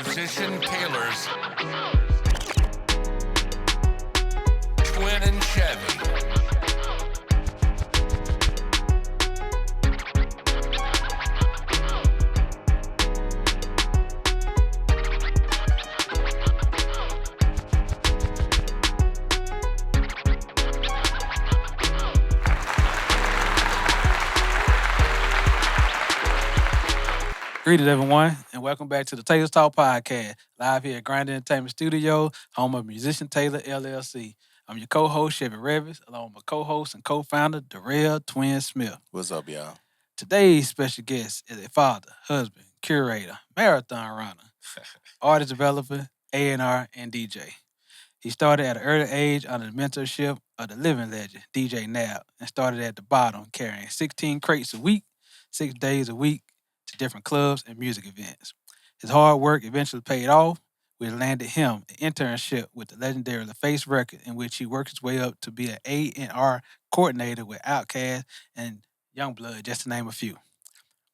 musician Tailor's Twin Chevie. Greetings, everyone, and welcome back to the Tailor Talk Podcast, live here at Grind Entertainment Studio, home of musician Tailor LLC. I'm your co-host, Chevy Revis, along with my co-host and co-founder, Darrell Twin Smith. What's up, y'all? Today's special guest is a father, husband, curator, marathon runner, artist developer, A&R, and DJ. He started at an early age under the mentorship of the living legend, DJ Nabs, and started at the bottom, carrying 16 crates a week, 6 days a week, to different clubs and music events. His hard work eventually paid off, which landed him an internship with the legendary LaFace Records, in which he worked his way up to be an A&R coordinator with Outkast and Youngblood, just to name a few.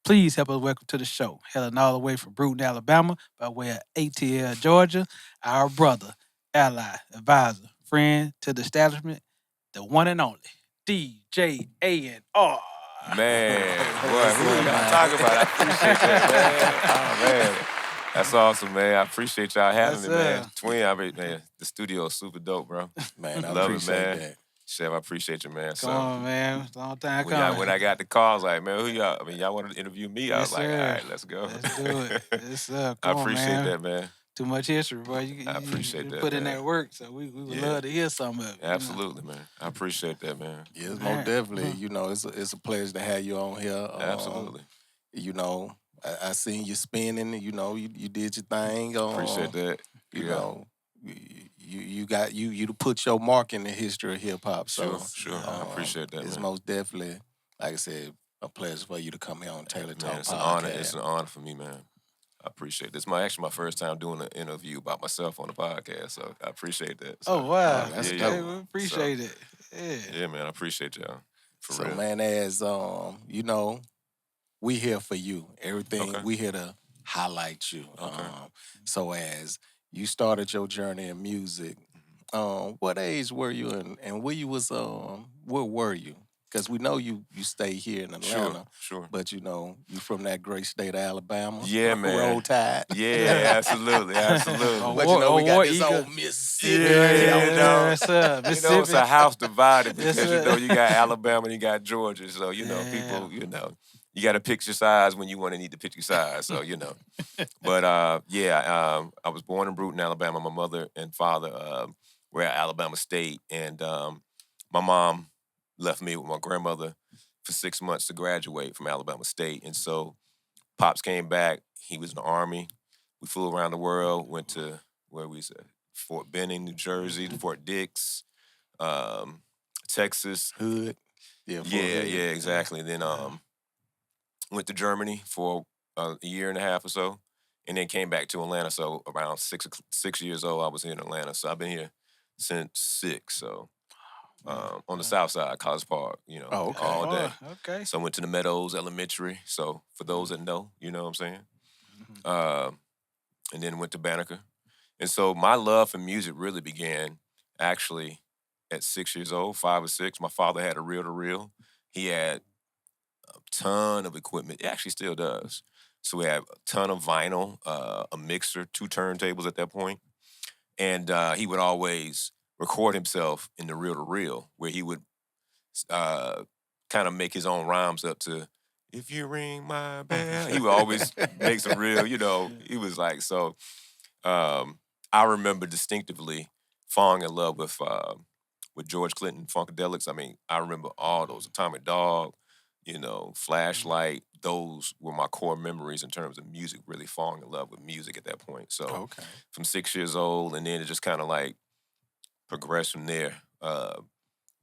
Please help us welcome to the show, hailing all the way from Bruton, Alabama, by way of ATL, Georgia, our brother, ally, advisor, friend to the establishment, the one and only DJ A&R. Man, boy, who y'all talking about? I appreciate that, man. Oh, man. That's awesome, man. I appreciate y'all having me, man. Twin, man, the studio is super dope, bro. Man, I love appreciate it, man. that. Chef, I appreciate you, man. Come on, man. Long time coming. When I got the call, I was like, man, who y'all? I mean, y'all wanted to interview me? I was like, all right, let's go. Let's do it. Yes, sir. I appreciate that, man. Too much history, bro. I appreciate that, put in man. that work, so we would love to hear some of it. Absolutely, man. I appreciate that, man. Yeah, it's most definitely. You know, it's a pleasure to have you on here. Absolutely. You know, I seen you spinning. You know, you did your thing. Appreciate that. You know, you to put your mark in the history of hip hop. So, Sure. I appreciate that. It's man. most definitely, like I said, a pleasure for you to come here on Tailor Talk It's Podcast. an honor. It's an honor for me, man. I appreciate it. This is actually my first time doing an interview about myself on the podcast, so I appreciate that. So, wow. That's dope. dope. We appreciate it. Yeah, man, I appreciate y'all. For real. Man, as you know, we here for you. Everything we here to highlight you. So as you started your journey in music, what age were you and where you was where were you? Because we know you stay here in Atlanta. Sure. But you know, you from that great state of Alabama. Yeah, man. Roll Tide. Yeah, absolutely. But you know, we got this old Mississippi. Yes, sir. You know, it's a house divided because, you know, you got Alabama and you got Georgia. So, you know, people, you know, you got to pick your sides when you want to need to pick your sides. So, you know. But, I was born in Bruton, Alabama. My mother and father were at Alabama State. And my mom left me with my grandmother for 6 months to graduate from Alabama State. And so Pops came back. He was in the Army. We flew around the world, went to, where we said, Fort Benning, New Jersey, Fort Dix, Texas. Hood. Yeah, exactly. And then went to Germany for a year and a half or so, and then came back to Atlanta. So around 6 years old, I was here in Atlanta. So I've been here since 6, so. On the south side, College Park, you know, all day. Okay. So I went to the Meadows Elementary. So for those that know, you know what I'm saying? And then went to Banneker. And so my love for music really began actually at 6 years old, 5 or 6. My father had a reel-to-reel. He had a ton of equipment. He actually still does. So we had a ton of vinyl, a mixer, 2 turntables at that point. And he would always record himself in the reel-to-reel, where he would kind of make his own rhymes up to, if you ring my bell. He would always make some real, you know, he was like, so I remember distinctively falling in love with George Clinton, Funkadelics. I mean, I remember all those, Atomic Dog, you know, Flashlight. Those were my core memories in terms of music, really falling in love with music at that point. So from 6 years old, and then it just kind of like, progressed from there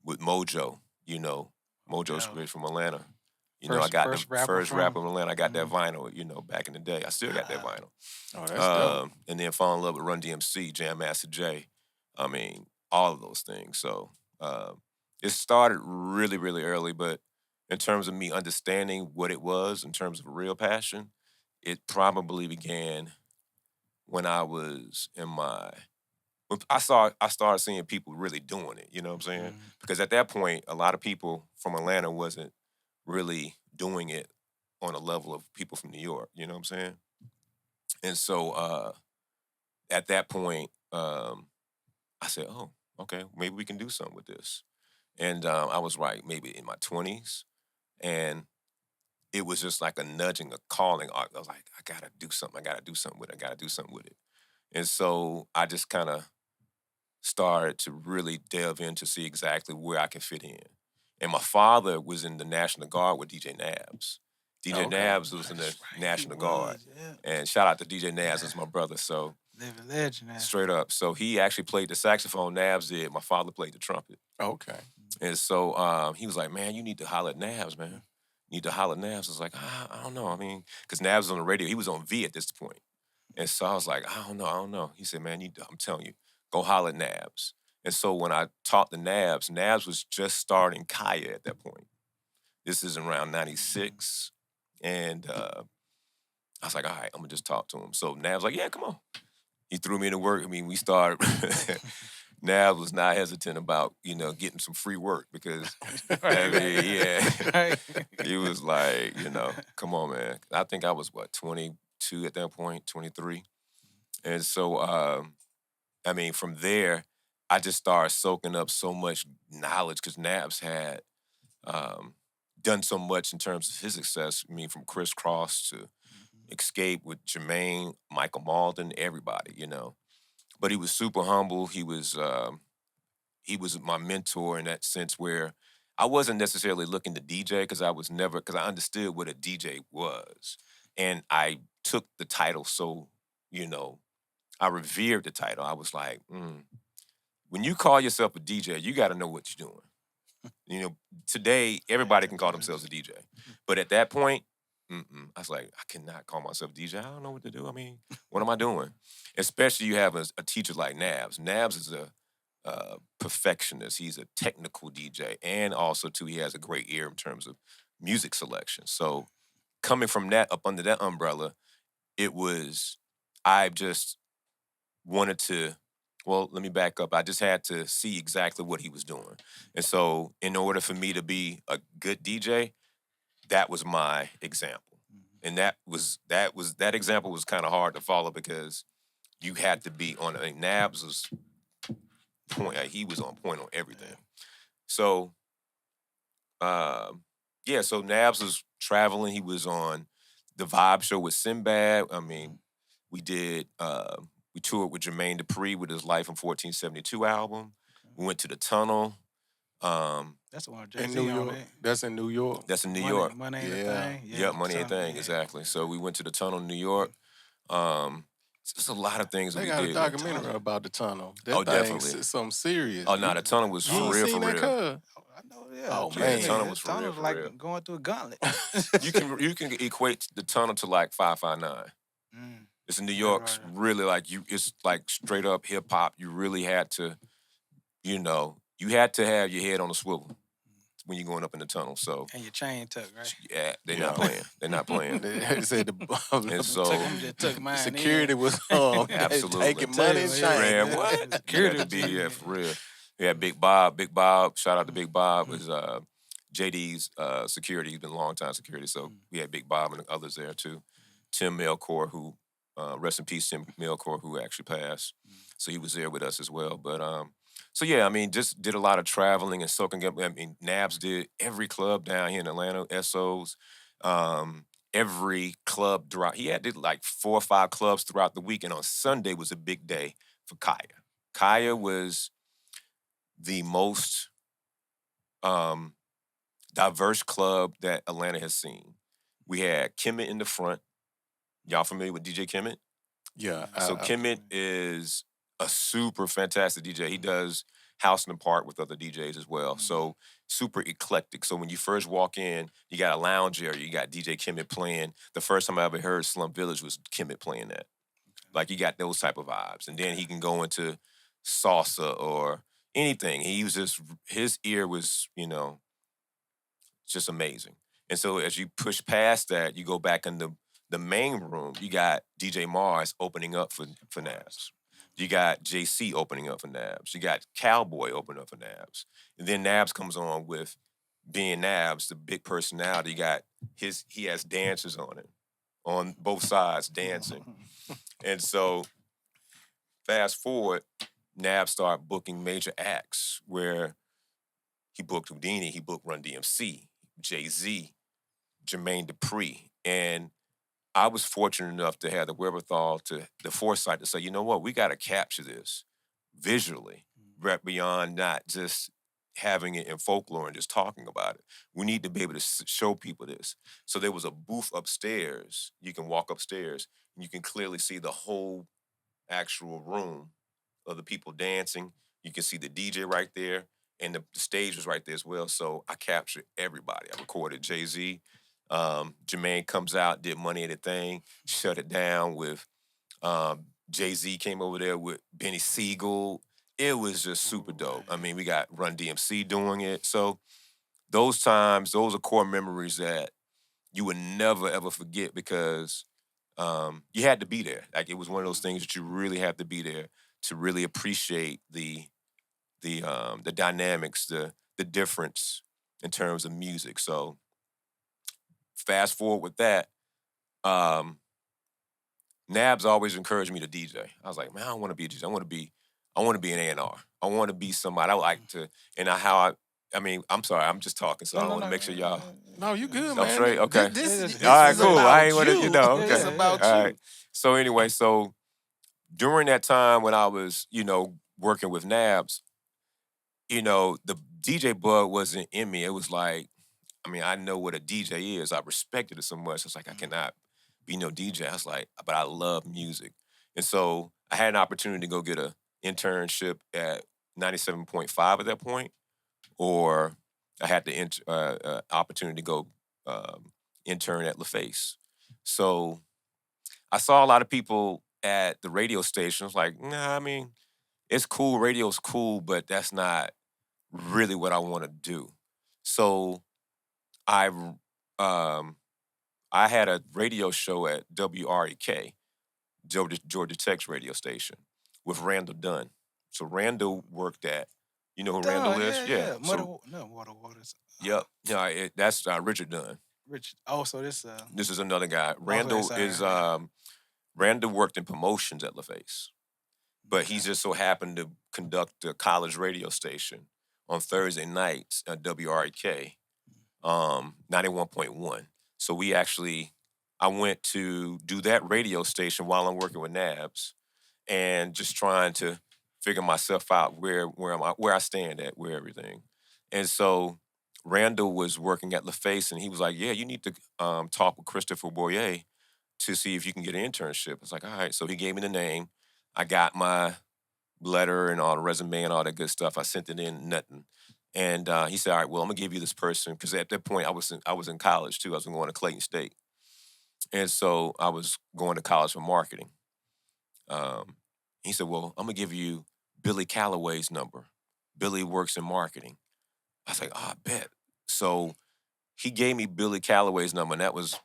with Mojo, you know. Mojo's from Atlanta. You know, I got the first rapper from Atlanta. I got that vinyl, you know, back in the day. I still got that vinyl. Oh, that's dope. And then fall in love with Run DMC, Jam Master Jay. I mean, all of those things. So it started really, really early, but in terms of me understanding what it was, in terms of real passion, it probably began when I was in my, I started seeing people really doing it, you know what I'm saying? Because at that point, a lot of people from Atlanta wasn't really doing it on a level of people from New York, you know what I'm saying? And so at that point, I said, oh, okay, maybe we can do something with this. And I was maybe in my 20s, and it was just like a nudging, a calling. I was like, I gotta do something. I gotta do something with it. I gotta do something with it. And so I just kind of started to really delve in to see exactly where I could fit in. And my father was in the National Guard with DJ Nabs. DJ Nabs was in the National Guard. And shout out to DJ Nabs, that's my brother. So Living legend now. straight up. So he actually played the saxophone, Nabs did. My father played the trumpet. Okay. And so he was like, man, you need to holler at Nabs, man. You need to holler at Nabs. I was like, I don't know. I mean, because Nabs was on the radio. He was on V at this point. And so I was like, I don't know. He said, man, I'm telling you, go holler at Nabs. And so when I talked to Nabs, Nabs was just starting Kaya at that point. This is around 96. And I was like, all right, I'm going to just talk to him. So Nabs was like, yeah, come on. He threw me into work. I mean, we started. Nabs was not hesitant about, getting some free work because, he was like, come on, man. I think I was, 22 at that point, 23. And so, from there, I just started soaking up so much knowledge because Nabs had done so much in terms of his success. I mean, from Criss Cross to Escape with Jermaine, Michael Malden, everybody, But he was super humble. He was my mentor in that sense where I wasn't necessarily looking to DJ because I understood what a DJ was. And I took the title so, I revered the title. I was like, when you call yourself a DJ, you got to know what you're doing. Today, everybody can call themselves a DJ. But at that point, I was like, I cannot call myself a DJ. I don't know what to do. I mean, what am I doing? Especially you have a teacher like Nabs. Nabs is a perfectionist. He's a technical DJ. And also, too, he has a great ear in terms of music selection. So coming from that, up under that umbrella, I just wanted to, let me back up. I just had to see exactly what he was doing. And so in order for me to be a good DJ, that was my example. And that example was kind of hard to follow because you had to be on it. Nabs was he was on point on everything. So, so Nabs was traveling. He was on the Vibe Show with Sinbad. I mean, we toured with Jermaine Dupri with his Life in 1472 album. We went to the Tunnel. That's the one in New York. That's in New York. That's in New York. Money ain't a thing. Yeah, Money Ain't a Thing, exactly. So we went to the Tunnel in New York. Just a lot of things they we got did. a documentary about the Tunnel. That definitely. Something serious. Oh, no, the Tunnel was for real, for real. I know, yeah. Oh, man. The Tunnel was for real, Tunnel's for like real. going through a gauntlet. You can equate the Tunnel to like 559. It's in New York, really it's like straight up hip hop. You really had to, you had to have your head on a swivel when you're going up in the tunnel. So and your chain tucked, right? Yeah, they're not playing. They're not playing. They said And so took mine security in. was absolutely taking money and chain. Man, what? Security would be for real. Yeah, Big Bob. Big Bob. Shout out to Big Bob. Was JD's security. He's been a long time security. So we had Big Bob and others there too. Tim Melcore, who rest in peace, Tim Melcore, who actually passed. So he was there with us as well. But so yeah, I mean, just did a lot of traveling and soaking up. I mean, Nabs did every club down here in Atlanta, SOs. Every club throughout. He did like 4 or 5 clubs throughout the week, and on Sunday was a big day for Kaya. Kaya was the most diverse club that Atlanta has seen. We had Kemet in the front. Y'all familiar with DJ Kemet? Yeah. So Kemet is a super fantastic DJ. He does House in the Park with other DJs as well. So super eclectic. So when you first walk in, you got a lounge area. You got DJ Kemet playing. The first time I ever heard Slum Village was Kemet playing that. Like you got those type of vibes. And then he can go into salsa or anything. He was just, his ear was, just amazing. And so as you push past that, you go back into the main room, you got DJ Mars opening up for Nabs. You got JC opening up for Nabs. You got Cowboy opening up for Nabs. And then Nabs comes on with being Nabs, the big personality. He has dancers on it, on both sides dancing. And so fast forward, Nabs started booking major acts where he booked Houdini, he booked Run DMC, Jay-Z, Jermaine Dupri. And I was fortunate enough to have the wherewithal, the foresight to say, you know what, we got to capture this visually, right beyond not just having it in folklore and just talking about it. We need to be able to show people this. So there was a booth upstairs. You can walk upstairs and you can clearly see the whole actual room of the people dancing. You can see the DJ right there, and the stage was right there as well. So I captured everybody. I recorded Jay-Z. Jermaine comes out, did Money at a Thing, shut it down with Jay-Z came over there with Benny Siegel. It was just super dope. I mean, we got Run DMC doing it. So those times, those are core memories that you would never, ever forget because you had to be there. Like, it was one of those things that you really have to be there to really appreciate the dynamics, the difference in terms of music. So fast forward with that, Nabs always encouraged me to DJ. I was like, man, I don't want to be a DJ. I want to be an A&R. I want to be somebody. I like to, and I mean, I'm sorry, I'm just talking, so I want to make sure y'all. No, you good, I'm man. straight? Okay. This All right, is cool. about I ain't want to, you. okay. It's about All you. right. So anyway, during that time when I was, working with Nabs, the DJ bug wasn't in me. It was like, I mean, I know what a DJ is. I respected it so much. It's like, I cannot be no DJ. I was like, but I love music. And so I had an opportunity to go get an internship at 97.5 at that point, or I had the opportunity to go intern at LaFace. So I saw a lot of people at the radio stations like, nah, I mean, it's cool, radio's cool, but that's not really what I want to do. So I had a radio show at WREK, Georgia Tech's radio station, with Randall Dunn. So Randall worked at, you know who Randall is? Yeah. Water Waters. Yep. Yeah, that's Richard Dunn. Richard. Oh, so this. This is another guy. Randall sorry, is yeah. Randall worked in promotions at LaFace, but he just so happened to conduct a college radio station on Thursday nights at WREK, 91.1. So I went to do that radio station while I'm working with Nabs, and just trying to figure myself out where I stand at, where everything. And so Randall was working at LaFace, and he was like, yeah, you need to talk with Christopher Boyer to see if you can get an internship. I was like, all right. So he gave me the name. I got my letter and all the resume and all that good stuff. I sent it in, nothing. And he said, all right, well, I'm going to give you this person. Because at that point, I was in college, too. I was going to Clayton State. And so I was going to college for marketing. He said, well, I'm going to give you Billy Calloway's number. Billy works in marketing. I was like, I bet. So he gave me Billy Calloway's number, and that was,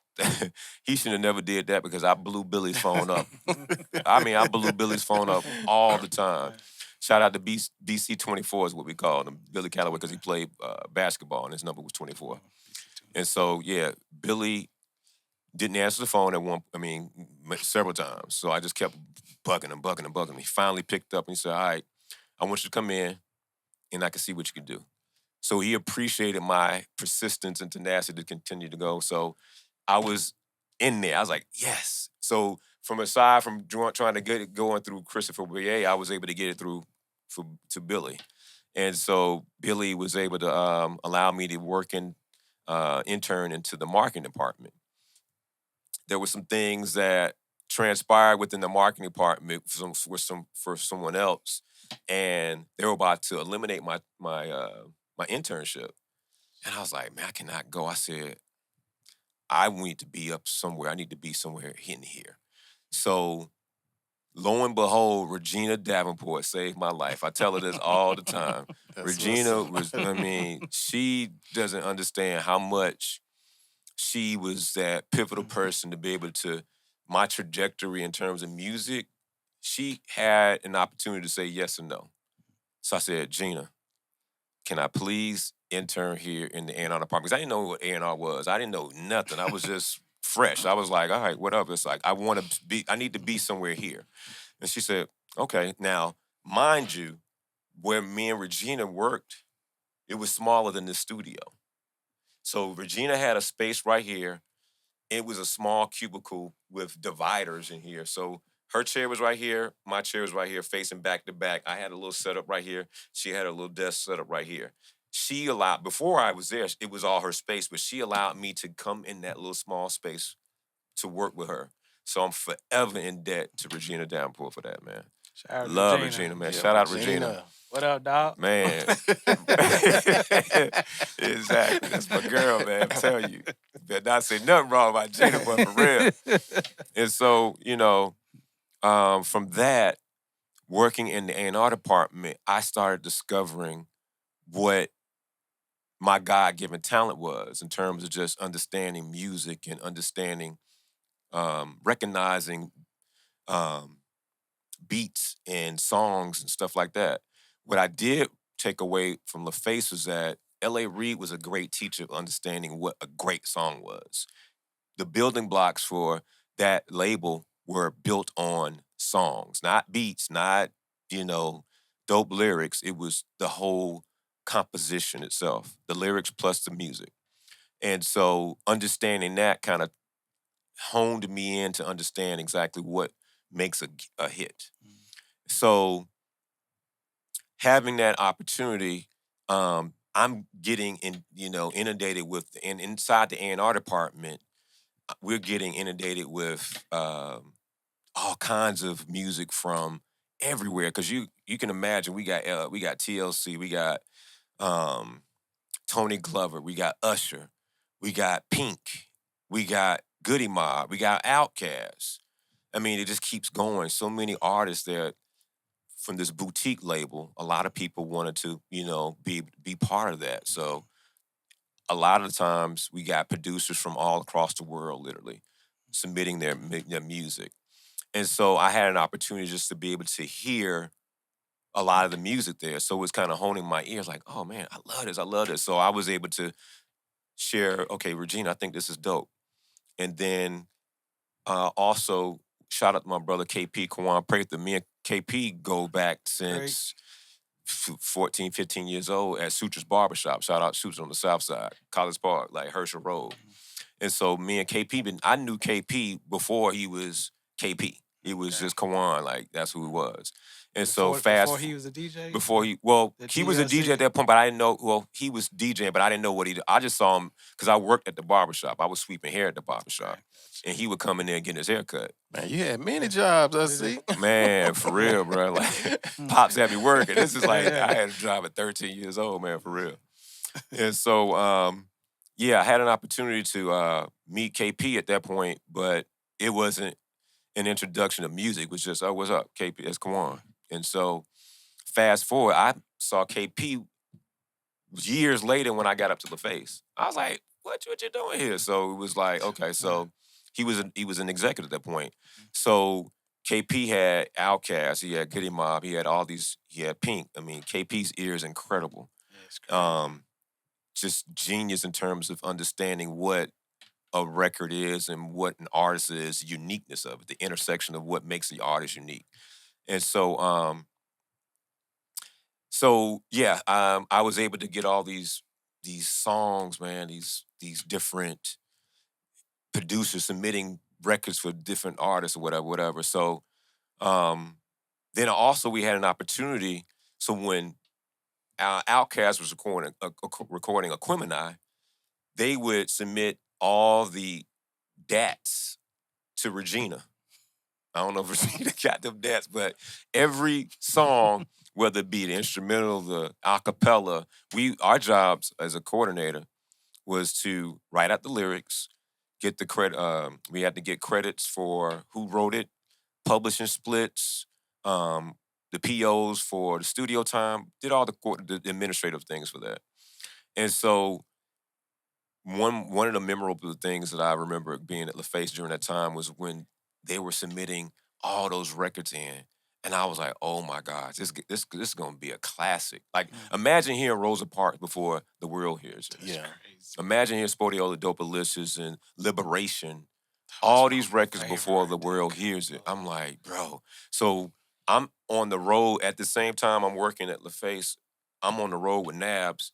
he should have never did that because I blew Billy's phone up. I mean, I blew Billy's phone up all the time. Shout out to BC24 is what we called him, Billy Calloway, because he played basketball, and his number was 24. And so, yeah, Billy didn't answer the phone several times. So I just kept bugging him. He finally picked up and he said, all right, I want you to come in and I can see what you can do. So he appreciated my persistence and tenacity to continue to go. So I was in there. I was like, yes. So aside from trying to get it going through Christopher Boyer, I was able to get it through to Billy. And so Billy was able to allow me to work intern into the marketing department. There were some things that transpired within the marketing department for someone else, and they were about to eliminate my internship. And I was like, man, I cannot go. I said, I need to be up somewhere. I need to be somewhere in here. So lo and behold, Regina Davenport saved my life. I tell her this all the time. Regina she doesn't understand how much she was that pivotal person to be able to, my trajectory in terms of music, she had an opportunity to say yes or no. So I said, Gina, can I please intern here in the A&R department? Because I didn't know what A&R was. I didn't know nothing. I was just fresh. I was like, all right, what up? It's like, I need to be somewhere here. And she said, okay. Now, mind you, where me and Regina worked, it was smaller than this studio. So Regina had a space right here. It was a small cubicle with dividers in here. So her chair was right here. My chair was right here, facing back to back. I had a little setup right here. She had a little desk set up right here. She allowed, before I was there, it was all her space, but she allowed me to come in that little small space to work with her. So I'm forever in debt to Regina Davenport for that, man. Shout out Love Regina. Regina, man. Yeah, Shout out Regina. What up, dog? Man. Exactly. That's my girl, man. I'm telling you. Better not say nothing wrong about Gina, but for real. And so, from that, working in the A&R department, I started discovering what my God-given talent was in terms of just understanding music and understanding, recognizing beats and songs and stuff like that. What I did take away from LaFace was that L.A. Reid was a great teacher of understanding what a great song was. The building blocks for that label were built on songs, not beats, not, dope lyrics. It was the whole composition itself, the lyrics plus the music. And so understanding that kind of honed me in to understand exactly what makes a hit. So having that opportunity, I'm getting inundated with, and inside the A&R department, we're getting inundated with all kinds of music from everywhere. Because you can imagine, we got TLC, we got Tony Glover, we got Usher, we got Pink, we got Goody Mob, we got Outkast. I mean, it just keeps going. So many artists there from this boutique label. A lot of people wanted to, be part of that. So a lot of the times we got producers from all across the world, literally, submitting their music. And so I had an opportunity just to be able to hear a lot of the music there. So it was kind of honing my ears like, oh man, I love this. So I was able to share, okay, Regina, I think this is dope. And then also, shout out to my brother KP, Kawan Prather. Me and KP go back since 14, 15 years old at Suture's Barbershop. Shout out Suture's on the South Side, College Park, like Herschel Road. And so me and KP, I knew KP before he was KP. He was just Kawan, like that's who he was. And before he was a DJ? He was a DJ at that point, but I didn't know, he was DJing, but I didn't know what he did. I just saw him, because I worked at the barbershop. I was sweeping hair at the barbershop. And he would come in there and get his hair cut. Man, you had many jobs, I see. Man, for real, bro. Like, Pops had me working. This is like, I had a job at 13 years old, man, for real. And so, I had an opportunity to meet KP at that point, but it wasn't an introduction to music. It was just, oh, what's up, KP? Let's come on. And so, fast forward, I saw KP years later when I got up to LaFace. I was like, what you doing here? So it was like, okay, so he was an executive at that point. So KP had Outkast, he had Goody Mob, he had Pink. I mean, KP's ear is incredible. Just genius in terms of understanding what a record is and what an artist is, uniqueness of it, the intersection of what makes the artist unique. And so, I was able to get all these songs, man, these different producers submitting records for different artists or whatever. So then also we had an opportunity. So when Outkast was recording Aquemini, they would submit all the DATs to Regina. I don't know if Regina got them DATs, but every song, whether it be the instrumental, the a cappella, our jobs as a coordinator was to write out the lyrics, get the credit. We had to get credits for who wrote it, publishing splits, the POs for the studio time, did all the administrative things for that. And so one of the memorable things that I remember being at LaFace during that time was when they were submitting all those records in. And I was like, oh my gosh, this is gonna be a classic. Like, imagine hearing Rosa Parks before the world hears it. Yeah. Imagine hearing Spodiola Dopalicious and Liberation, all these records before the world hears it. I'm like, bro. So I'm on the road at the same time I'm working at LaFace. I'm on the road with Nabs.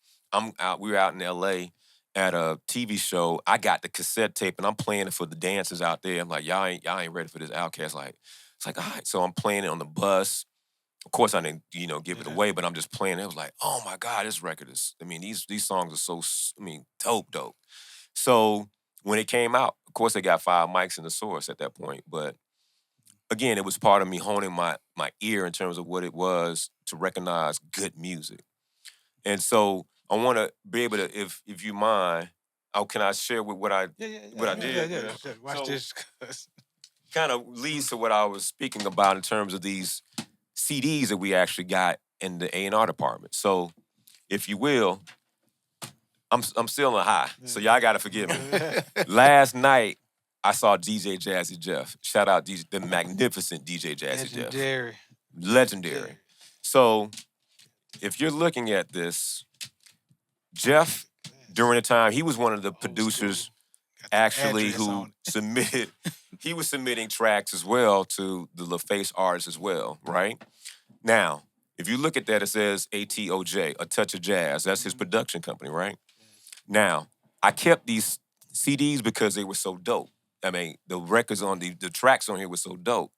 We were out in LA at a TV show. I got the cassette tape and I'm playing it for the dancers out there. I'm like, y'all ain't ready for this Outkast. Like, it's like, all right. So I'm playing it on the bus. Of course, I didn't, give it away, but I'm just playing it. It was like, oh my God, this record is, these songs are so, dope. So when it came out, of course, they got 5 mics in the source at that point. But again, it was part of me honing my ear in terms of what it was to recognize good music. And so I want to be able to, if you mind, can I share with what I did? Yeah. Watch this. Kind of leads to what I was speaking about in terms of these CDs that we actually got in the A&R department. So, if you will, I'm still on a high, so y'all gotta forgive me. Last night, I saw DJ Jazzy Jeff. Shout out the magnificent DJ Jazzy Jeff. Legendary. So, if you're looking at this, Jeff, during the time, he was one of the producers actually who submitted, he was submitting tracks as well to the LaFace artists as well, right? Now, if you look at that, it says ATOJ, A Touch of Jazz. That's his production company, right? Now, I kept these CDs because they were so dope. The records on the tracks on here were so dope.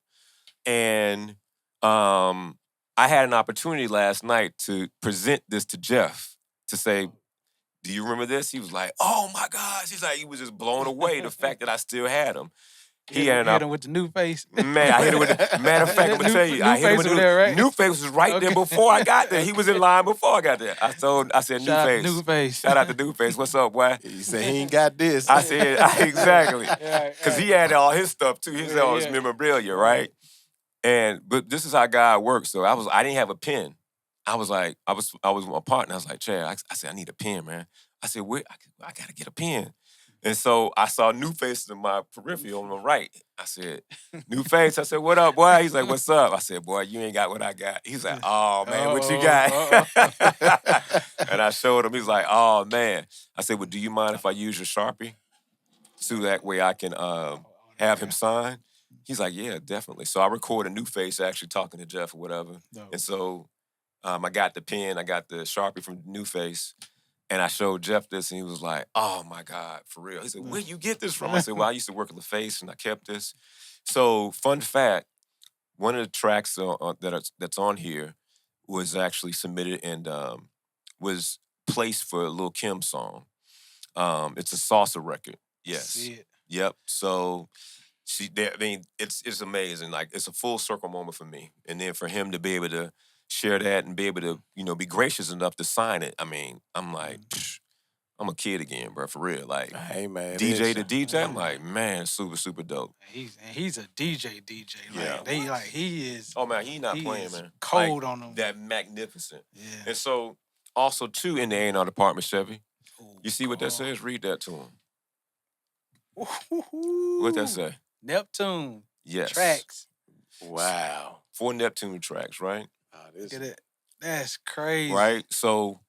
And I had an opportunity last night to present this to Jeff to say, do you remember this? He was like, oh my gosh. He's like, he was just blown away the fact that I still had him. He hit him with the new face. Man, I hit him with the, matter of fact, I'm gonna tell you, I hit him with the new face was right there before I got there. He was in line before I got there. I said, new face. Shout out to New Face. What's up, boy? He said he ain't got this. I said, exactly. Because he had all his stuff too. He had all his memorabilia, right? But this is how God works. So I didn't have a pen. I was with my partner. I was like, Chad, I said, I need a pen, man. I said, I gotta get a pen. And so I saw New Face in my periphery on the right. I said, New Face. I said, what up, boy? He's like, what's up? I said, boy, you ain't got what I got. He's like, oh, man, what you got? And I showed him. He's like, oh, man. I said, well, do you mind if I use your Sharpie? So that way I can have him sign? He's like, yeah, definitely. So I recorded New Face actually talking to Jeff or whatever. No. And so I got the pen. I got the Sharpie from New Face. And I showed Jeff this, and he was like, oh, my God, for real. He said, where'd you get this from? I said, well, I used to work at LaFace, and I kept this. So, fun fact, one of the tracks that's on here was actually submitted and was placed for a Lil' Kim song. It's a salsa record. Yes. Yep. So, it's amazing. Like, it's a full circle moment for me. And then for him to be able to share that and be able to, be gracious enough to sign it. I'm like, I'm a kid again, bro, for real. Like, hey, man, DJ to DJ, I'm like, man, super, super dope. He's a DJ. Like, he is. Oh, man, he not playing, man. Cold on them. That magnificent. Yeah. And so, also, too, in the A&R department, Chevy, you see what that says? Read that to him. What that say? Neptune. Yes. Tracks. Wow. 4 Neptune tracks, right? Look at it. That's crazy. Right? So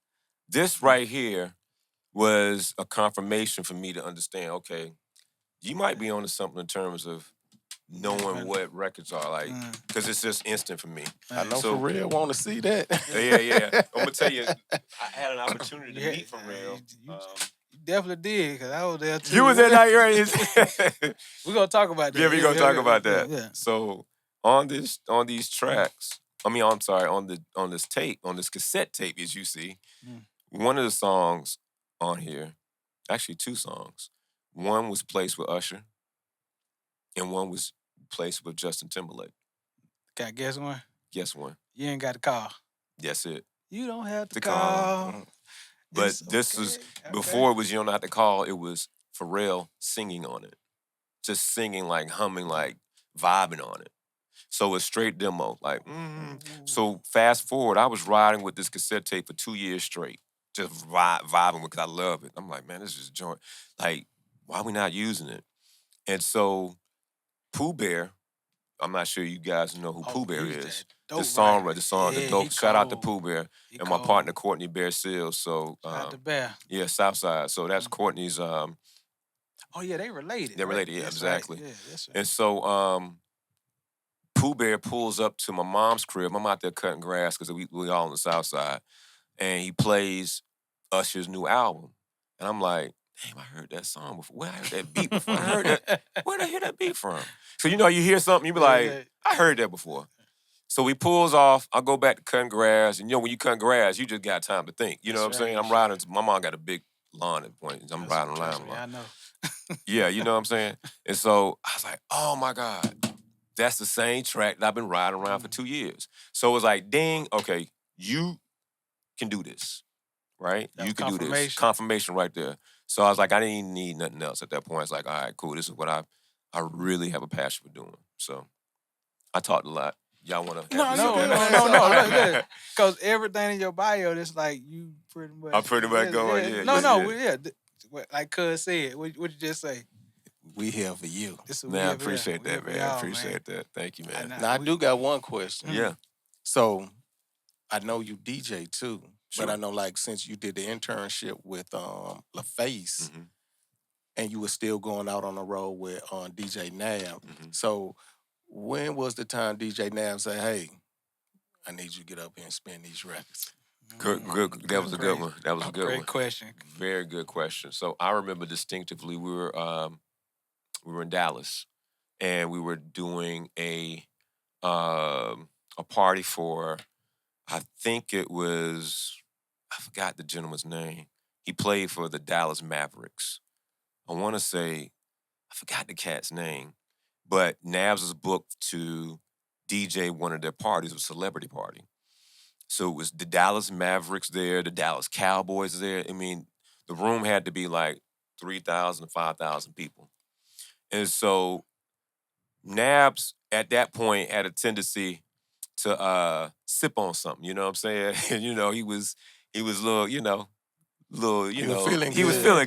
this right here was a confirmation for me to understand, okay, you might be onto something in terms of knowing what records are like, because it's just instant for me. I know for real want to see that. Yeah. I'm going to tell you, I had an opportunity to meet for real. You definitely did, because I was there too. You was there night, right? We're going to talk about that. Yeah, we're going to talk about that. Yeah. So on these tracks, on this tape, on this cassette tape, as you see, one of the songs on here, actually 2 songs. One was placed with Usher, and one was placed with Justin Timberlake. Got guess one? Guess one. You ain't got to call. That's it. You don't have to call. But this was, before it was You Don't Have to Call, it was Pharrell singing on it. Just singing, like humming, like vibing on it. So it's straight demo, like, So fast forward, I was riding with this cassette tape for 2 years straight. just vibing with, because I love it. I'm like, man, this is joint. Like, why are we not using it? And so Pooh Bear, I'm not sure you guys know who Pooh Bear is. The song, the dope. Shout out to Pooh Bear and my partner Courtney Bear Seals. So shout out to Bear. Yeah, Southside. So that's Courtney's. Oh yeah, they related. They're related, yeah, that's exactly. Right. Yeah, that's right. And so Pooh Bear pulls up to my mom's crib. I'm out there cutting grass because we all on the South Side, and he plays Usher's new album, and I'm like, damn, I heard that song before. Where I heard that beat before? I heard that. Where did I hear that beat from? So you hear something, you be like, I heard that before. So he pulls off. I go back to cutting grass, and when you cut grass, you just got time to think. You know what I'm saying? I'm riding. My mom got a big lawn at the point. I'm riding around. I know. Yeah, you know what I'm saying? And so I was like, oh my God, that's the same track that I've been riding around for 2 years. So it was like, ding, okay, you can do this, right? You can do this. Confirmation right there. So I was like, I didn't even need nothing else at that point. It's like, all right, cool. This is what I really have a passion for doing. So I talked a lot. Y'all want to? No. Because everything in your bio, it's like you pretty much. I'm pretty much going, yeah. No. Like Cuz said, what you just say? We here for you. Man, I appreciate that, man. I appreciate that. Thank you, man. Now, I do got one question. Yeah. So, I know you DJ too, Sure. but I know like since you did the internship with LaFace, and you were still going out on the road with DJ Nabs. So, when was the time DJ Nabs said, hey, I need you to get up here and spin these records? Good. That was a good one. That was a good one. Great question. Very good question. So I remember distinctively we were in Dallas, and we were doing a party for, I think it was, I forgot the gentleman's name. He played for the Dallas Mavericks. I want to say, I forgot the cat's name, but Nabs was booked to DJ one of their parties, a celebrity party. So it was the Dallas Mavericks there, the Dallas Cowboys there. I mean, the room had to be like 3,000 to 5,000 people. And so Nabs at that point had a tendency to sip on something, you know what I'm saying? And he was he was feeling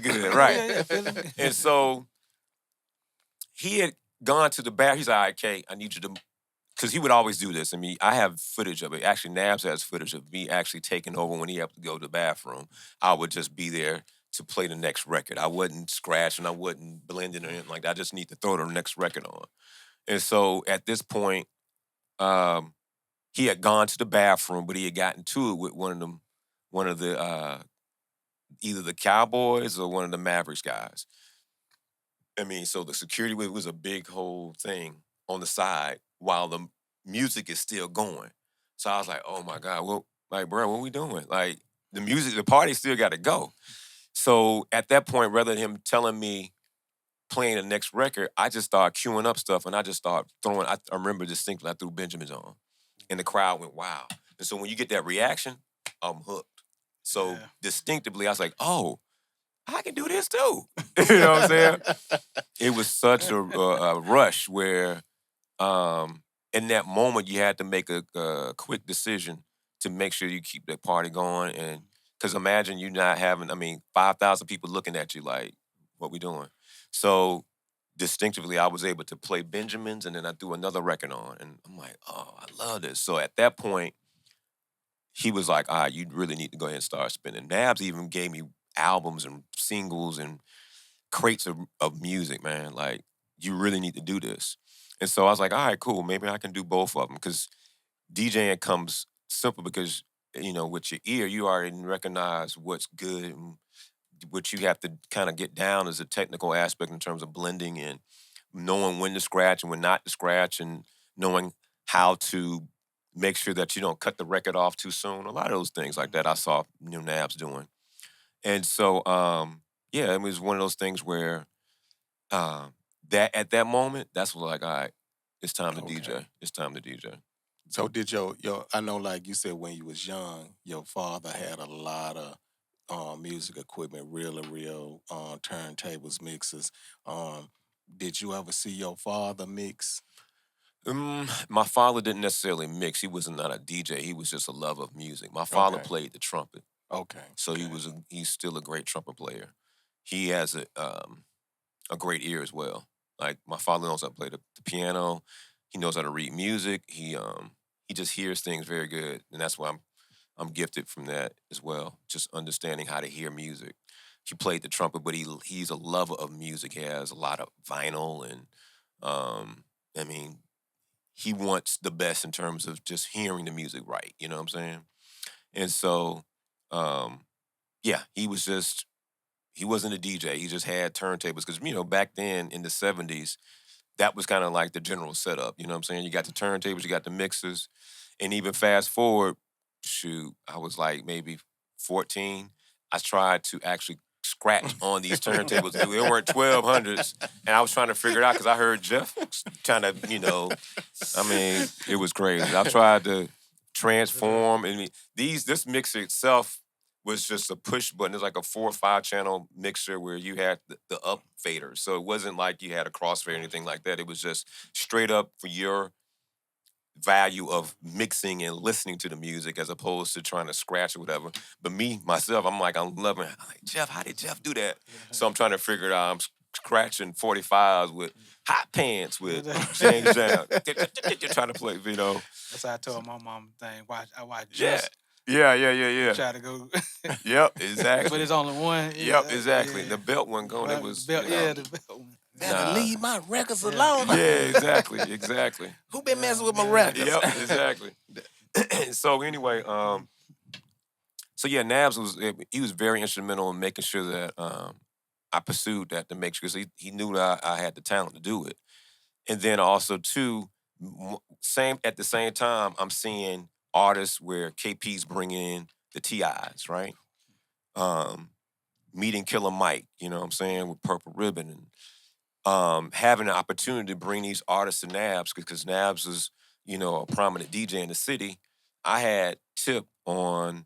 good, right? Feeling good. And so he had gone to the bathroom. He's like, all right, Kay, I need you to, because he would always do this. I mean, I have footage of it. Actually, Nabs has footage of me actually taking over when he had to go to the bathroom. I would just be there to play the next record. I wasn't scratching, I wasn't blending or anything like that. I just need to throw the next record on. And so at this point, he had gone to the bathroom, but he had gotten to it with one of the either the Cowboys or one of the Mavericks guys. I mean, so the security was a big whole thing on the side while the music is still going. So I was like, oh my God, well, like, bro, what we doing? Like, the party still got to go. So at that point, rather than him telling me playing the next record, I just started queuing up stuff, and I just started throwing, I remember distinctly, I threw Benjamin's on. And the crowd went, wow. And so when you get that reaction, I'm hooked. So distinctively, I was like, oh, I can do this too. You know what I'm saying? It was such a rush where in that moment, you had to make a quick decision to make sure you keep that party going. And because imagine you not having, 5,000 people looking at you like, what we doing? So distinctively, I was able to play Benjamin's, and then I threw another record on. And I'm like, oh, I love this. So at that point, he was like, all right, you really need to go ahead and start spinning. Nabs even gave me albums and singles and crates of music, man. Like, you really need to do this. And so I was like, all right, cool. Maybe I can do both of them. Because DJing comes simple because, with your ear, you already recognize what's good and what you have to kind of get down as a technical aspect in terms of blending and knowing when to scratch and when not to scratch and knowing how to make sure that you don't cut the record off too soon. A lot of those things like that I saw Nabs doing. And so, it was one of those things where that at that moment, that's what like, all right, it's time to DJ. It's time to DJ. So did your I know like you said when you was young, your father had a lot of music equipment, real turntables, mixers. Did you ever see your father mix? My father didn't necessarily mix. He was not a DJ. He was just a lover of music. My father played the trumpet. Okay. So he's still a great trumpet player. He has a great ear as well. Like my father knows how to play the piano. He knows how to read music. He just hears things very good, and that's why I'm gifted from that as well. Just understanding how to hear music. He played the trumpet, but he's a lover of music. He has a lot of vinyl, and I mean, he wants the best in terms of just hearing the music right. You know what I'm saying? And so, um, yeah, he wasn't a DJ. He just had turntables because back then in the '70s, that was kind of like the general setup. You know what I'm saying? You got the turntables, you got the mixers, and even fast forward, shoot, I was like maybe 14. I tried to actually scratch on these turntables. They weren't 1200s, and I was trying to figure it out because I heard Jeff kind of, I mean, it was crazy. I tried to transform, and this mixer itself was just a push button. It's like a 4 or 5 channel mixer where you had the up fader. So it wasn't like you had a crossfader or anything like that. It was just straight up for your value of mixing and listening to the music as opposed to trying to scratch or whatever. But myself, I'm loving it. I'm like, Jeff, how did Jeff do that? So I'm trying to figure it out. I'm scratching 45s with hot pants with James Brown. Trying to play, That's how I told my mom thing. I watch Yeah. Just Yeah. try to go. Yep, exactly. But it's only one. Yep, exactly. Yeah. The belt wasn't going. It was, the belt one. Better leave my records alone. Yeah, exactly. Who been messing with my records? Yep, exactly. So anyway, so yeah, Nabs he was very instrumental in making sure that I pursued that to make sure because he knew that I had the talent to do it. And then also too, at the same time, I'm seeing artists where KP's bringing in the TIs, right? Meeting Killer Mike, you know what I'm saying, with Purple Ribbon, and having the opportunity to bring these artists to Nabs because Nabs is, a prominent DJ in the city. I had Tip on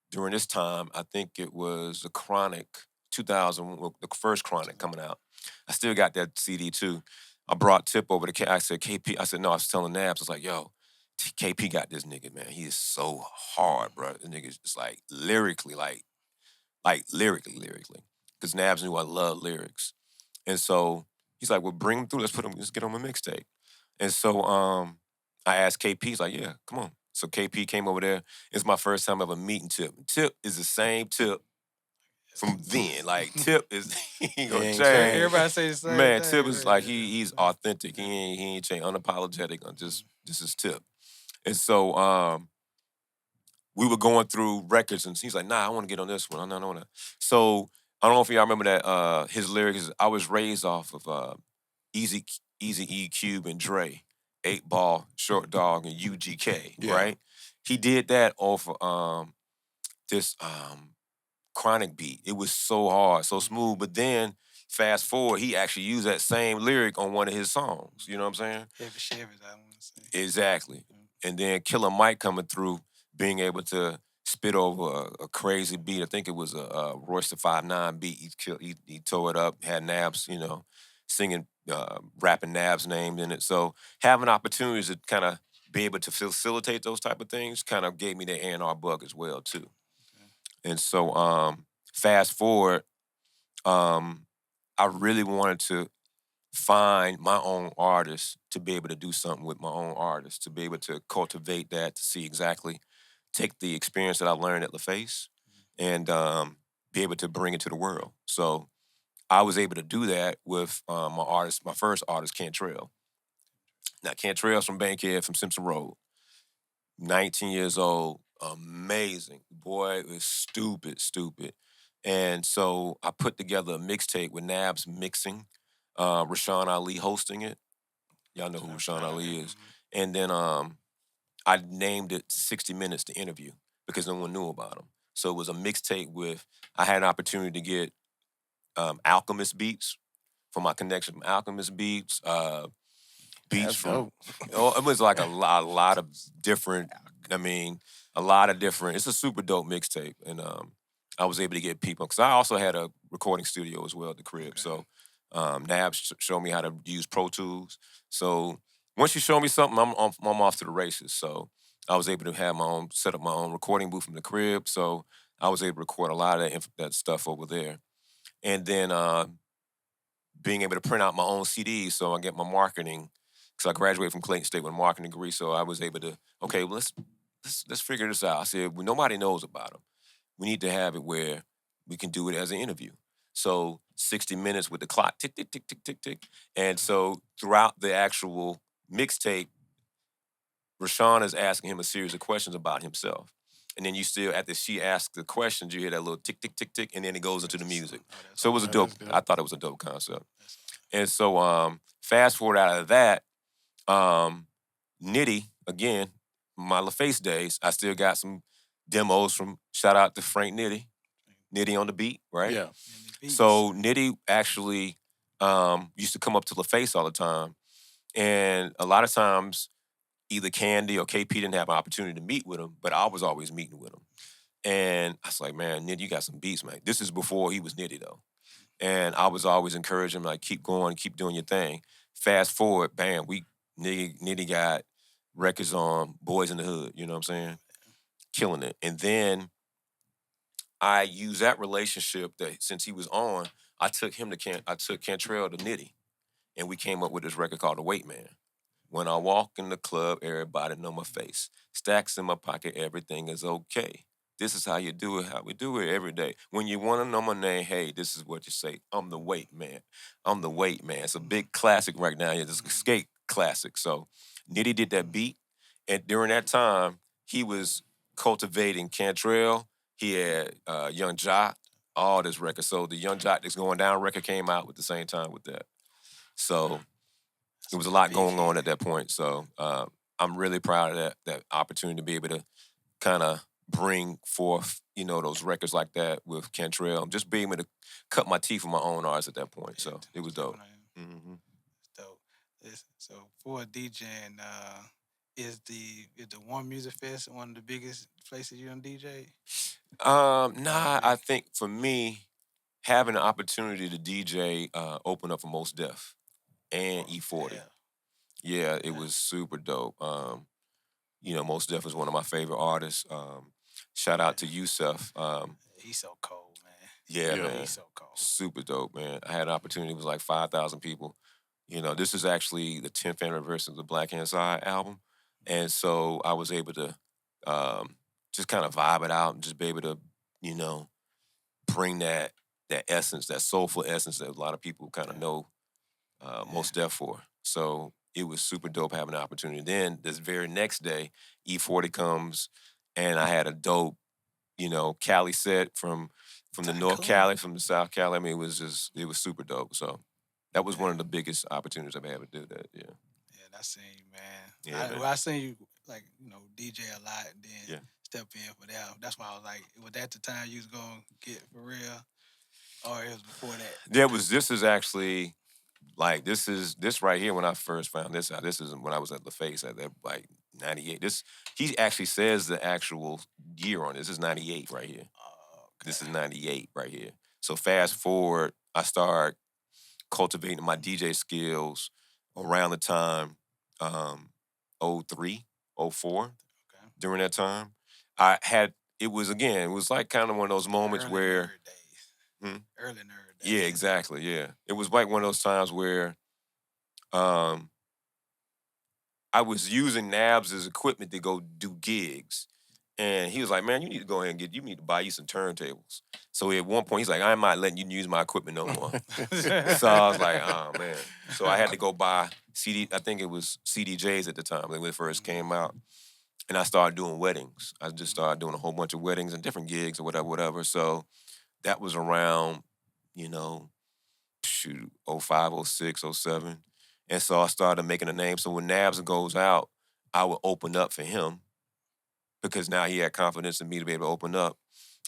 during this time. I think it was the Chronic 2000, the first Chronic coming out. I still got that CD too. I brought Tip over to I said, KP, I said, no, I was telling Nabs, I was like, yo, KP got this nigga, man. He is so hard, bro. The nigga's just like lyrically, like lyrically. Because Nabs knew I love lyrics. And so he's like, well, bring him through. Let's get him a mixtape. And so I asked KP, he's like, yeah, come on. So KP came over there. It's my first time ever meeting Tip. Tip is the same Tip from then. Like, Tip is, he ain't gonna change. Everybody say the same Man, thing. Tip is like, he's authentic. He ain't changed, unapologetic. This is Tip. And so we were going through records, and he's like, nah, I want to get on this one. No. So I don't know if y'all remember that his lyrics is, I was raised off of Easy E Cube and Dre, 8 Ball, Short Dog, and UGK, right? He did that off this Chronic beat. It was so hard, so smooth. But then, fast forward, he actually used that same lyric on one of his songs. You know what I'm saying? Heavy Chevy, I want to say. Exactly. And then Killer Mike coming through, being able to spit over a crazy beat. I think it was a Royce the 5'9" beat. He tore it up, had Nabs, singing, rapping Nabs' name in it. So having opportunities to kind of be able to facilitate those type of things kind of gave me the A&R bug as well, too. Okay. And so fast forward, I really wanted to find my own artist, to be able to do something with my own artist, to be able to cultivate that, to see exactly, take the experience that I learned at LaFace and be able to bring it to the world. So I was able to do that with my first artist, Cantrell. Now, Cantrell's from Bankhead, from Simpson Road. 19 years old, amazing. Boy, was stupid. And so I put together a mixtape with Nabs mixing, Rashawn Ali hosting it. Y'all know who Rashawn Ali is. And then I named it 60 Minutes to Interview because no one knew about him. So it was a mixtape with, I had an opportunity to get Alchemist beats for my connection from Alchemist beats, beats That's from, dope. it was like a lot of different, it's a super dope mixtape. And I was able to get people, because I also had a recording studio as well at the crib. Okay. So Nabs showed me how to use Pro Tools. So once you show me something, I'm off to the races. So I was able to have set up my own recording booth from the crib. So I was able to record a lot of that stuff over there. And then being able to print out my own CDs, so I get my marketing, because I graduated from Clayton State with a marketing degree. So I was able to, okay, well, let's figure this out. I said, well, nobody knows about them. We need to have it where we can do it as an interview. So 60 minutes with the clock, tick, tick, tick, tick, tick, tick. And so throughout the actual mixtape, Rashawn is asking him a series of questions about himself. And then you still, after she asks the questions, you hear that little tick, tick, tick, tick, and then it goes into the music. So it was a dope, I thought it was a dope concept. And so fast forward out of that, Nitty, again, my LaFace days, I still got some demos from, shout out to Frank Nitty. Nitty on the beat, right? Yeah. So Nitty actually used to come up to LaFace all the time. And a lot of times, either Candy or KP didn't have an opportunity to meet with him, but I was always meeting with him. And I was like, man, Nitty, you got some beats, man. This is before he was Nitty, though. And I was always encouraging him, like, keep going, keep doing your thing. Fast forward, bam, Nitty got records on Boys in the Hood, you know what I'm saying? Killing it. And then I used that relationship that since he was on, I took Cantrell to Nitty, and we came up with this record called The Weight Man. When I walk in the club, everybody know my face. Stacks in my pocket, everything is okay. This is how you do it, how we do it every day. When you want to know my name, hey, this is what you say. I'm the Weight Man. I'm the Weight Man. It's a big classic right now. It's a skate classic. So Nitty did that beat, and during that time, he was cultivating Cantrell. He had Young Jock, all this record. So the Young Jock That's Going Down record came out at the same time with that. So it was a lot going on at that point. So I'm really proud of that opportunity to be able to kind of bring forth, those records like that with Cantrell. Just being able to cut my teeth with my own artists at that point. So it was dope. Mm-hmm. Dope. So for DJing, is the One Music Fest one of the biggest places you on DJ? Nah, I think for me, having the opportunity to DJ opened up for Mos Def and E40. Yeah, it was super dope. Mos Def is one of my favorite artists. Shout out to Yusef. He's so cold, man. Yeah, man. He's so cold. Super dope, man. I had an opportunity. It was like 5,000 people. This is actually the 10th anniversary of the Black Hand Side album. And so I was able to just kind of vibe it out and just be able to, bring that essence, that soulful essence that a lot of people kind of know Mos Def for. So it was super dope having the opportunity. Then this very next day, E40 comes, and I had a dope, Cali set from the North Cali, from the South Cali. I mean, it was super dope. So that was one of the biggest opportunities I've had to do that. Yeah. Yeah, I seen you, man. Yeah, I seen you DJ a lot, and then Yeah. step in for that. That's why I was like, was that the time you was gonna get for real, or it was before that? This is actually. Like this right here when I first found this out. This is when I was at LaFace at that 98. He actually says the actual year on it. This is 98 right here. Okay. This is 98 right here. So fast forward, I start cultivating my DJ skills around the time 03, 04. Okay. During that time. It was like kind of one of those moments where nerd days. Early nerd days. Yeah, exactly. Yeah, it was like one of those times where, I was using Nabs as equipment to go do gigs, and he was like, "Man, you need to go ahead and you need to buy you some turntables." So at one point, he's like, "I'm not letting you use my equipment no more." So I was like, "Oh man!" So I had to go buy CD. I think it was CDJs at the time when it first came out, and I started doing weddings. I just started doing a whole bunch of weddings and different gigs or whatever. So that was around. 05, 06, 07. And so I started making a name. So when Nabs goes out, I would open up for him because now he had confidence in me to be able to open up.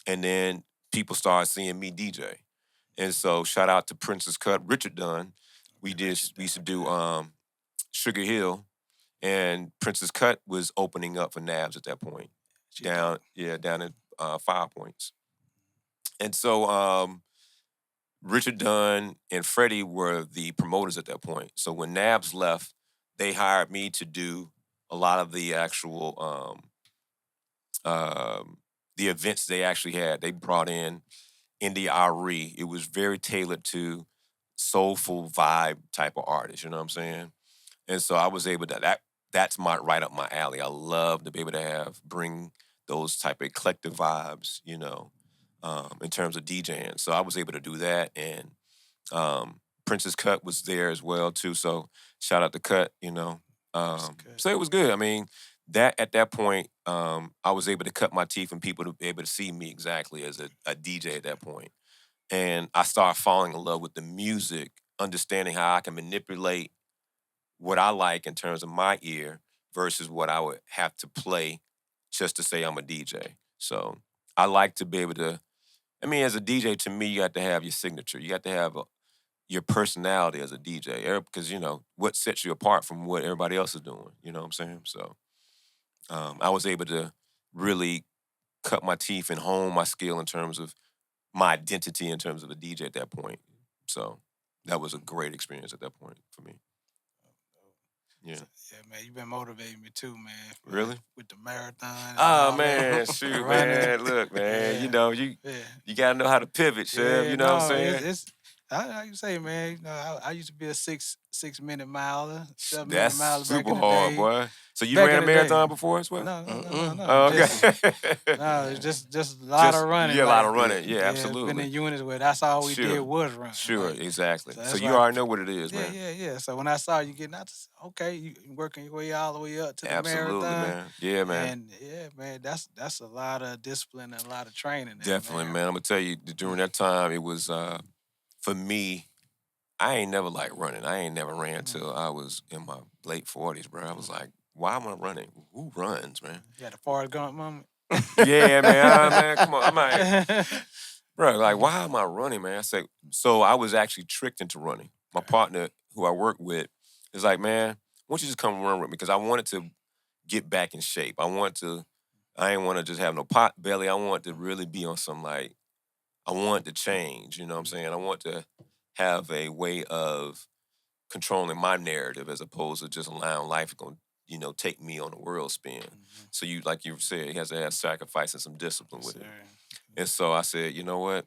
And then people started seeing me DJ. And so shout out to Princess Cut, Richard Dunn. We used to do Sugar Hill, and Princess Cut was opening up for Nabs at that point. Down at 5 Points. And so Richard Dunn and Freddie were the promoters at that point. So when Nabs left, they hired me to do a lot of the actual the events they actually had. They brought in indie R&B. It was very tailored to soulful vibe type of artists. You know what I'm saying? And so I was able to that's right up my alley. I love to be able to bring those type of eclectic vibes, you know, in terms of DJing. So I was able to do that, and Princess Cut was there as well too. So shout out to Cut, you know. So it was good. I mean, that at that point, I was able to cut my teeth and people to be able to see me exactly as a DJ at that point. And I started falling in love with the music, understanding how I can manipulate what I like in terms of my ear versus what I would have to play just to say I'm a DJ. So I like to be able to, I mean, as a DJ, to me, you have to have your signature. You have to have your personality as a DJ, because, you know, what sets you apart from what everybody else is doing, you know what I'm saying? So I was able to really cut my teeth and hone my skill in terms of my identity in terms of a DJ at that point. So that was a great experience at that point for me. Yeah. Yeah, man, you've been motivating me too, man. Really? With the marathon. Oh, man, shoot, man. Look, man, you know, you got to know how to pivot, Chef. You know what I'm saying? Like you say, man, you know, I used to be a 6-minute miler, 7-minute That's miler back super in the hard, day. boy. So you Back ran a in the marathon day. before as well? No. Oh, okay. No, it's just a lot of running. Yeah, a lot of running. Yeah, absolutely. Been in units where that's all we Sure. did was run. Sure, Like, exactly. so So that's you why already know what it is, man. Yeah. So when I saw you getting out, okay, you working your way all the way up to the Absolutely, marathon. man. Yeah, man. And yeah, man, that's a lot of discipline and a lot of training. Definitely, man. I'm gonna tell you, during that time, it was for me. I ain't never like running. I ain't never ran till I was in my late 40s, bro. I was like, why am I running? Who runs, man? You had a Forrest Gump moment. Yeah, man. Come on, I'm like, bro, like, why am I running, man? I said, so I was actually tricked into running. My partner, who I work with, is like, man, why don't you just come run with me? Because I wanted to get back in shape. I ain't want to just have no pot belly. I want to really be on some, like, I want to change, you know what I'm saying? I want to have a way of controlling my narrative as opposed to just allowing life to go, you know, take me on a world spin. So you, like you said, he has to have sacrifice and some discipline with it. And so I said, you know what?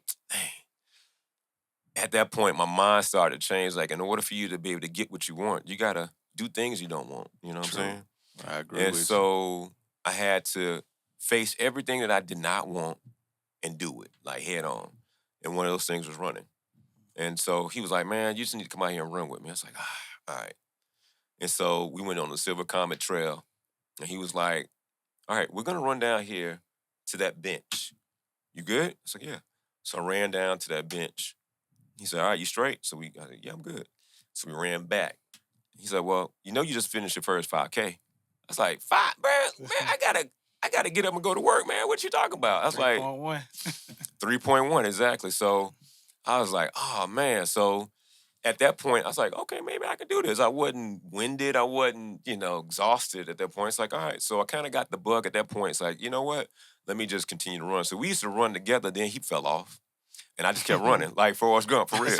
At that point, my mind started to change. Like, in order for you to be able to get what you want, you got to do things you don't want. You know what I'm saying? I agree and with so I had to face everything that I did not want and do it, like, head on. And one of those things was running. And so he was like, man, you just need to come out here and run with me. I was like, all right. And so we went on the Silver Comet Trail. And he was like, all right, we're going to run down here to that bench. You good? I said, yeah. So I ran down to that bench. He said, all right, you straight? I said, yeah, I'm good. So we ran back. He said, well, you know you just finished your first 5K. I was like, 5, bro? Man, I gotta get up and go to work, man. What you talking about? I was 3.1. 3.1, exactly. So I was like, oh, man. So at that point, I was like, okay, maybe I can do this. I wasn't winded. I wasn't, exhausted at that point. It's like, all right. So I kind of got the bug at that point. It's like, you know what? Let me just continue to run. So we used to run together. Then he fell off. And I just kept running, like Forrest Gump, for real.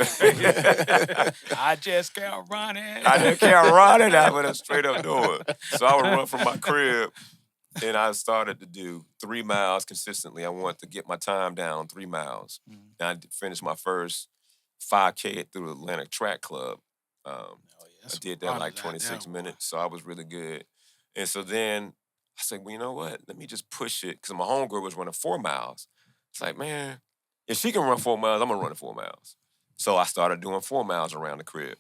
I just kept running. I would have straight up do it. So I would run from my crib, and I started to do 3 miles consistently. I wanted to get my time down 3 miles. And I finished my first 5K through the Atlantic Track Club. I did that like 26 minutes, so I was really good. And so then I said, well, you know what? Let me just push it, because my homegirl was running 4 miles. It's like, man, if she can run 4 miles, I'm gonna run 4 miles. So I started doing 4 miles around the crib.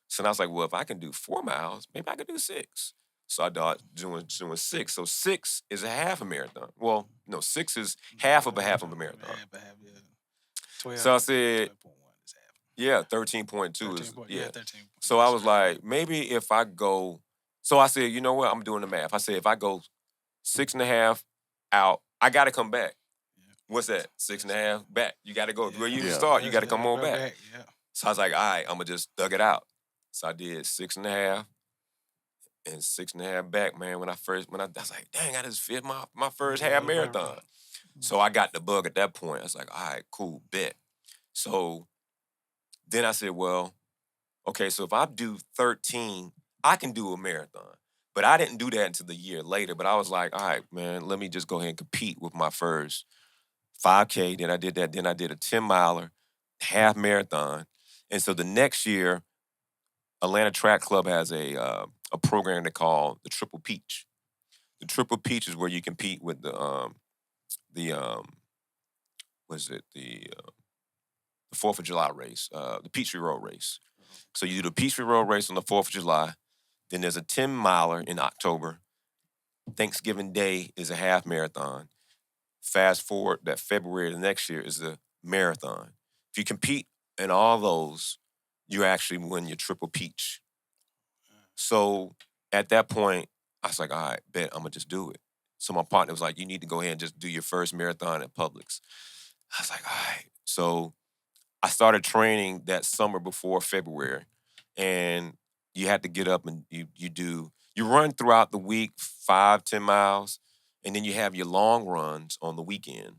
So then I was like, well, if I can do 4 miles, maybe I can do 6. So I started doing 6. So 6 is a half a marathon. Well, no, 6 is half of a marathon. So I said, 13.2 is, yeah. 13. So I was like, maybe if I go, so I said, you know what, I'm doing the math. I said, if I go 6.5 out, I gotta come back. What's that? 6.5 back. You got to go where you start. You got to come on back. So I was like, all right, I'm gonna just thug it out. So I did 6.5 and 6.5 back, man. When I was like, dang, I just fit my first half marathon. So I got the bug at that point. I was like, all right, cool, bet. So then I said, well, okay, so if I do 13, I can do a marathon. But I didn't do that until the year later. But I was like, all right, man, let me just go ahead and compete with my first 5K. Then I did that. Then I did a 10-miler, half marathon. And so the next year, Atlanta Track Club has a program they call the Triple Peach. The Triple Peach is where you compete with the 4th of July race, the Peachtree Road race. So you do the Peachtree Road race on the 4th of July. Then there's a 10-miler in October. Thanksgiving Day is a half marathon. Fast forward, that February of the next year is the marathon. If you compete in all those, you actually win your Triple Peach. So at that point, I was like, all right, bet I'm going to just do it. So my partner was like, you need to go ahead and just do your first marathon at Publix. I was like, all right. So I started training that summer before February. And you had to get up and you run throughout the week, 5, 10 miles. And then you have your long runs on the weekend,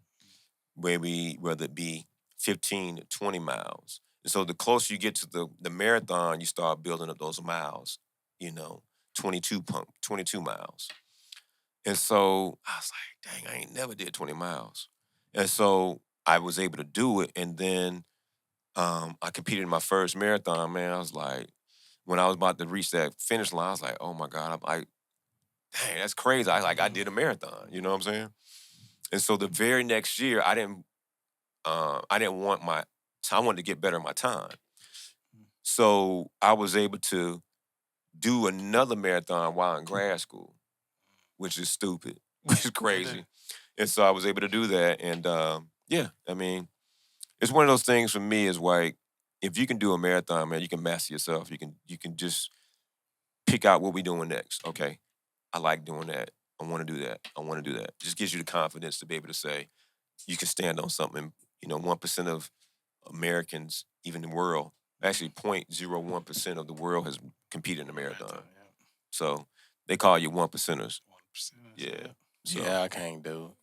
whether it be 15 to 20 miles. And so the closer you get to the marathon, you start building up those miles, 22 miles. And so I was like, dang, I ain't never did 20 miles. And so I was able to do it. And then I competed in my first marathon, man. I was like, when I was about to reach that finish line, I was like, oh my God, dang, that's crazy. I did a marathon, you know what I'm saying? And so the very next year, I wanted to get better at my time. So I was able to do another marathon while in grad school, which is stupid, which is crazy. And so I was able to do that. And it's one of those things for me is like, if you can do a marathon, man, you can master yourself. You can just pick out what we're doing next. Okay, I like doing that. I want to do that. I want to do that. Just gives you the confidence to be able to say, you can stand on something. 1% of Americans, even the world, actually 0.01% of the world has competed in a marathon. So they call you 1%ers. 1%. Yeah. So. Yeah, I can't do it.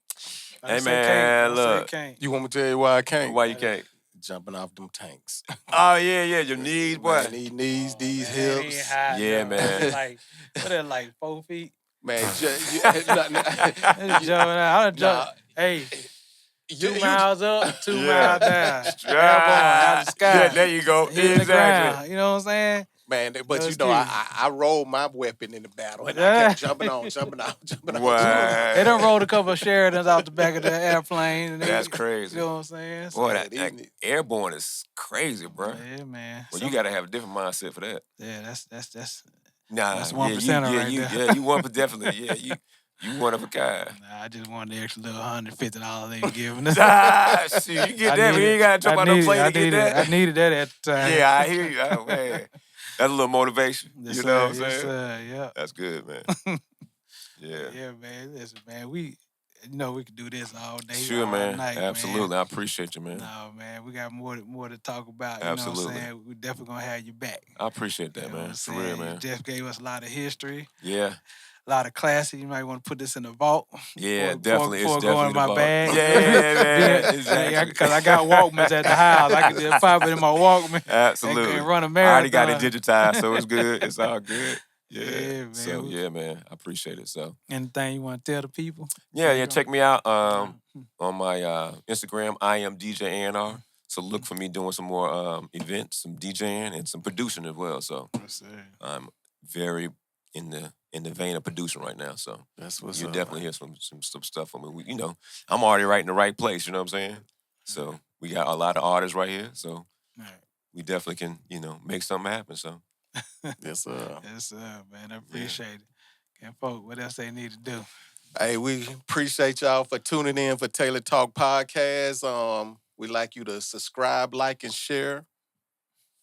Hey, man, look. You want me to tell you why I can't? Why you can't? Jumping off them tanks. Oh, yeah, your knees, boy. Man, these knees, these hips. Yeah, man. Like 4 feet? Man, Hey, 2 miles up, 2 miles down. Airborne, out of the sky. Yeah, there you go. Hitting the ground. You know what I'm saying? Man, but I rolled my weapon in the battle, and I kept jumping on. Wow. They done rolled a couple of Sheridans out the back of the airplane. And That's crazy. You know what I'm saying? Boy, that airborne is crazy, bro. Yeah, man. Well, you got to have a different mindset for that. Yeah, that's Nah, 1% right there. Yeah, you one, definitely. Yeah, you one of a kind. Nah, I just wanted the extra little $150 they were giving us. Shit, you get that. We ain't got to jump out no plane to get that. I needed that at the time. Yeah, I hear you. Oh, man. That's a little motivation. Yes, you know what I'm saying? Yes, sir, yeah. That's good, man. Yeah. Yeah, man. Listen, man, we could do this all day, sure, all man. night, Absolutely. man. I appreciate you, man. No, man, we got more to talk about. Absolutely. You know what I'm saying? We're definitely going to have you back. I appreciate that, You know man. what For I'm real, saying? man. You just gave us a lot of history. Yeah. A lot of classics. You might want to put this in the vault. Yeah, definitely. Before It's going in my definitely the vault. bag. Yeah, man. Exactly. Because I got Walkmans at the house. I can just pop it in my Walkman. Absolutely. And run a I marathon. already got it digitized, so it's good. It's all good. Yeah, man. So, yeah, man. I appreciate it. So, anything you want to tell the people? Yeah. Check me out on my Instagram. I am DJ A&R. So look for me doing some more events, some DJing, and some producing as well. So I'm very in the vein of producing right now. So that's what's you up, definitely man. hear some stuff from me. I'm already right in the right place. You know what I'm saying? So we got a lot of artists right here. So we definitely can make something happen. So yes, sir. Yes, sir, man. I appreciate it. And folk, what else they need to do? Hey, we appreciate y'all for tuning in for Tailor Talk Podcast. We'd like you to subscribe, like, and share.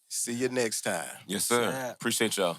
See you next time. Yes, sir. Appreciate y'all.